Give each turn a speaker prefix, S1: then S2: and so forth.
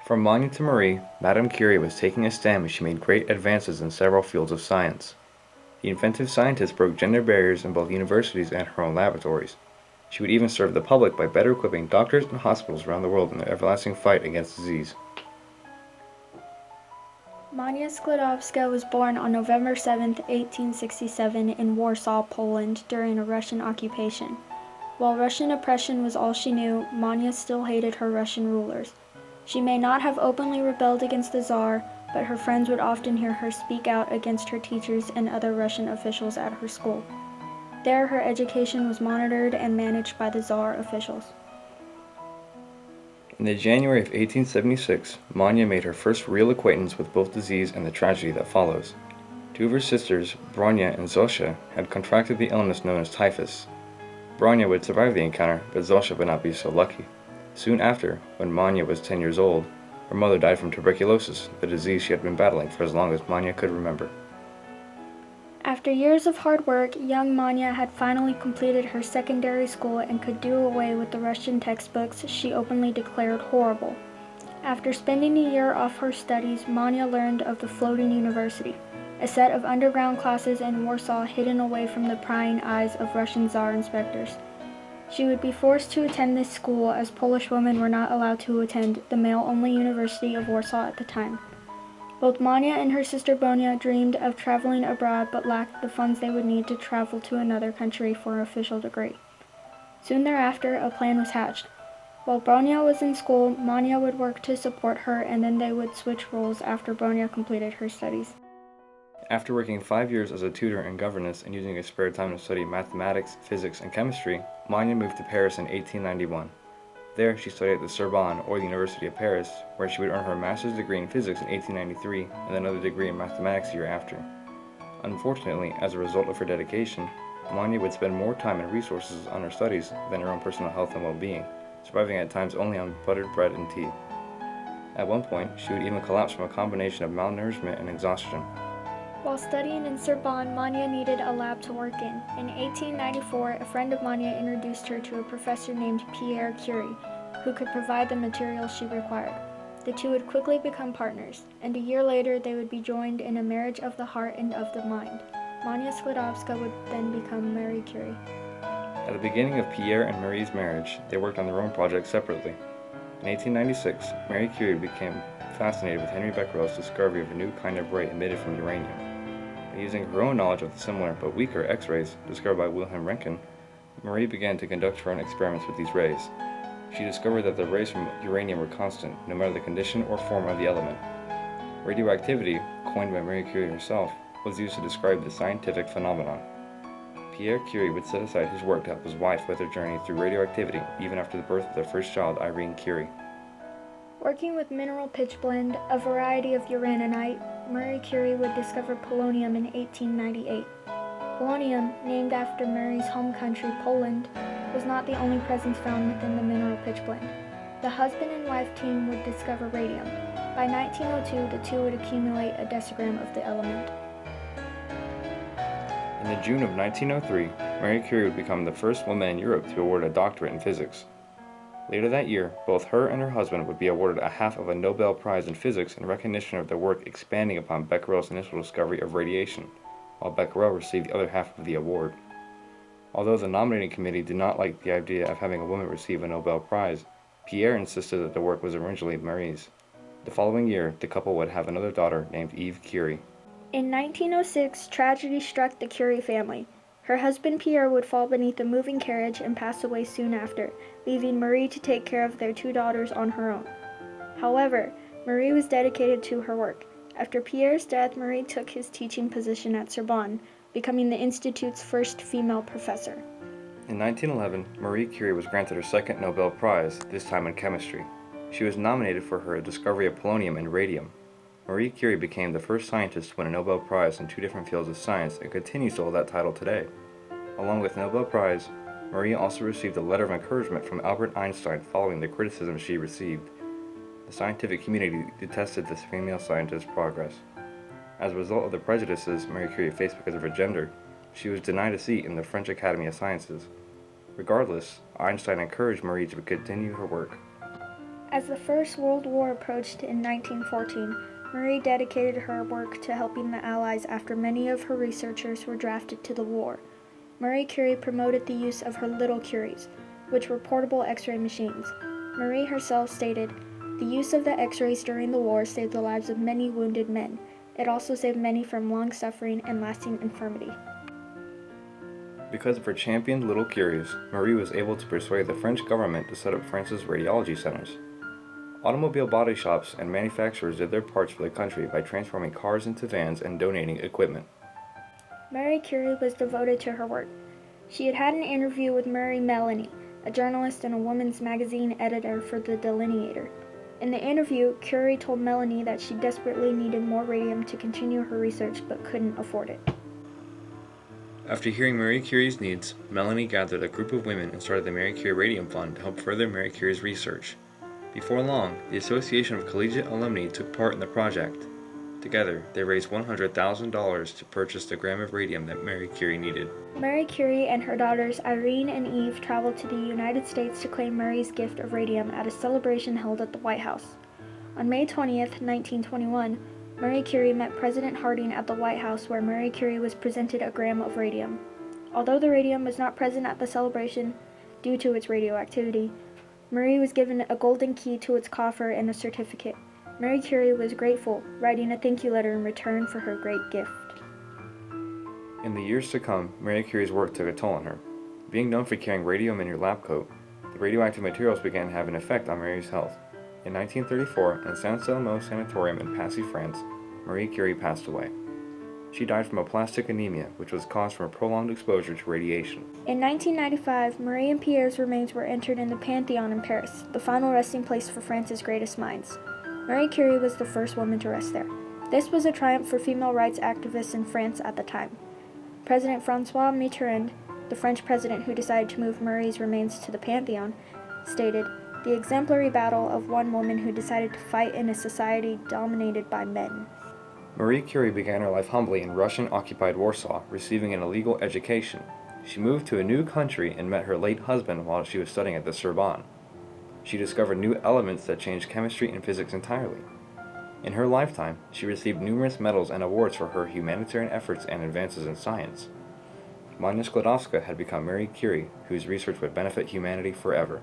S1: From Manya to Marie, Madame Curie was taking a stand when she made great advances in several fields of science. The inventive scientist broke gender barriers in both universities and her own laboratories. She would even serve the public by better equipping doctors and hospitals around the world in their everlasting fight against disease.
S2: Manya Sklodowska was born on November 7, 1867 in Warsaw, Poland during a Russian occupation. While Russian oppression was all she knew, Manya still hated her Russian rulers. She may not have openly rebelled against the Tsar, but her friends would often hear her speak out against her teachers and other Russian officials at her school. There, her education was monitored and managed by the Tsar officials.
S1: In the January of 1876, Manya made her first real acquaintance with both disease and the tragedy that follows. Two of her sisters, Bronya and Zosha, had contracted the illness known as typhus. Bronya would survive the encounter, but Zosha would not be so lucky. Soon after, when Manya was 10 years old, her mother died from tuberculosis, the disease she had been battling for as long as Manya could remember.
S2: After years of hard work, young Manya had finally completed her secondary school and could do away with the Russian textbooks she openly declared horrible. After spending a year off her studies, Manya learned of the Floating University, a set of underground classes in Warsaw hidden away from the prying eyes of Russian Tsar inspectors. She would be forced to attend this school as Polish women were not allowed to attend the male-only University of Warsaw at the time. Both Manya and her sister Bronya dreamed of traveling abroad but lacked the funds they would need to travel to another country for an official degree. Soon thereafter, a plan was hatched. While Bronya was in school, Manya would work to support her, and then they would switch roles after Bronya completed her studies.
S1: After working 5 years as a tutor and governess and using her spare time to study mathematics, physics, and chemistry, Manya moved to Paris in 1891. There, she studied at the Sorbonne, or the University of Paris, where she would earn her master's degree in physics in 1893 and another degree in mathematics the year after. Unfortunately, as a result of her dedication, Manya would spend more time and resources on her studies than her own personal health and well-being, surviving at times only on buttered bread and tea. At one point, she would even collapse from a combination of malnourishment and exhaustion.
S2: While studying in Sorbonne, Manya needed a lab to work in. In 1894, a friend of Manya introduced her to a professor named Pierre Curie, who could provide the materials she required. The two would quickly become partners, and a year later they would be joined in a marriage of the heart and of the mind. Manya Sklodowska would then become Marie Curie.
S1: At the beginning of Pierre and Marie's marriage, they worked on their own projects separately. In 1896, Marie Curie became fascinated with Henry Becquerel's discovery of a new kind of ray emitted from uranium. By using her own knowledge of the similar but weaker X-rays discovered by Wilhelm Röntgen, Marie began to conduct her own experiments with these rays. She discovered that the rays from uranium were constant, no matter the condition or form of the element. Radioactivity, coined by Marie Curie herself, was used to describe the scientific phenomenon. Pierre Curie would set aside his work to help his wife with her journey through radioactivity, even after the birth of their first child, Irene Curie.
S2: Working with mineral pitchblende, a variety of uraninite, Marie Curie would discover polonium in 1898. Polonium, named after Marie's home country, Poland, was not the only presence found within the mineral pitchblende. The husband and wife team would discover radium. By 1902, the two would accumulate a decigram of the element.
S1: In the June of 1903, Marie Curie would become the first woman in Europe to award a doctorate in physics. Later that year, both her and her husband would be awarded a half of a Nobel Prize in Physics in recognition of their work expanding upon Becquerel's initial discovery of radiation, while Becquerel received the other half of the award. Although the nominating committee did not like the idea of having a woman receive a Nobel Prize, Pierre insisted that the work was originally Marie's. The following year, the couple would have another daughter named Eve Curie.
S2: In 1906, tragedy struck the Curie family. Her husband Pierre would fall beneath a moving carriage and pass away soon after, leaving Marie to take care of their two daughters on her own. However, Marie was dedicated to her work. After Pierre's death, Marie took his teaching position at Sorbonne, becoming the Institute's first female professor.
S1: In 1911, Marie Curie was granted her second Nobel Prize, this time in chemistry. She was nominated for her discovery of polonium and radium. Marie Curie became the first scientist to win a Nobel Prize in two different fields of science and continues to hold that title today. Along with the Nobel Prize, Marie also received a letter of encouragement from Albert Einstein following the criticism she received. The scientific community detested this female scientist's progress. As a result of the prejudices Marie Curie faced because of her gender, she was denied a seat in the French Academy of Sciences. Regardless, Einstein encouraged Marie to continue her work.
S2: As the First World War approached in 1914, Marie dedicated her work to helping the Allies after many of her researchers were drafted to the war. Marie Curie promoted the use of her little Curies, which were portable X-ray machines. Marie herself stated, "The use of the X-rays during the war saved the lives of many wounded men. It also saved many from long suffering and lasting infirmity."
S1: Because of her championed little Curies, Marie was able to persuade the French government to set up France's radiology centers. Automobile body shops and manufacturers did their parts for the country by transforming cars into vans and donating equipment.
S2: Marie Curie was devoted to her work. She had had an interview with Marie Melanie, a journalist and a women's magazine editor for the Delineator. In the interview, Curie told Melanie that she desperately needed more radium to continue her research but couldn't afford it.
S1: After hearing Marie Curie's needs, Melanie gathered a group of women and started the Marie Curie Radium Fund to help further Marie Curie's research. Before long, the Association of Collegiate Alumni took part in the project. Together, they raised $100,000 to purchase the gram of radium that Marie Curie needed.
S2: Marie Curie and her daughters Irene and Eve traveled to the United States to claim Marie's gift of radium at a celebration held at the White House. On May 20th, 1921, Marie Curie met President Harding at the White House, where Marie Curie was presented a gram of radium. Although the radium was not present at the celebration due to its radioactivity, Marie was given a golden key to its coffer and a certificate. Marie Curie was grateful, writing a thank you letter in return for her great gift.
S1: In the years to come, Marie Curie's work took a toll on her. Being known for carrying radium in your lab coat, the radioactive materials began to have an effect on Marie's health. In 1934, in Saint-Selmo Sanatorium in Passy, France, Marie Curie passed away. She died from aplastic anemia, which was caused from a prolonged exposure to radiation.
S2: In 1995, Marie and Pierre's remains were entered in the Pantheon in Paris, the final resting place for France's greatest minds. Marie Curie was the first woman to rest there. This was a triumph for female rights activists in France at the time. President François Mitterrand, the French president who decided to move Marie's remains to the Pantheon, stated, "The exemplary battle of one woman who decided to fight in a society dominated by men."
S1: Marie Curie began her life humbly in Russian-occupied Warsaw, receiving an illegal education. She moved to a new country and met her late husband while she was studying at the Sorbonne. She discovered new elements that changed chemistry and physics entirely. In her lifetime, she received numerous medals and awards for her humanitarian efforts and advances in science. Manya Sklodowska had become Marie Curie, whose research would benefit humanity forever.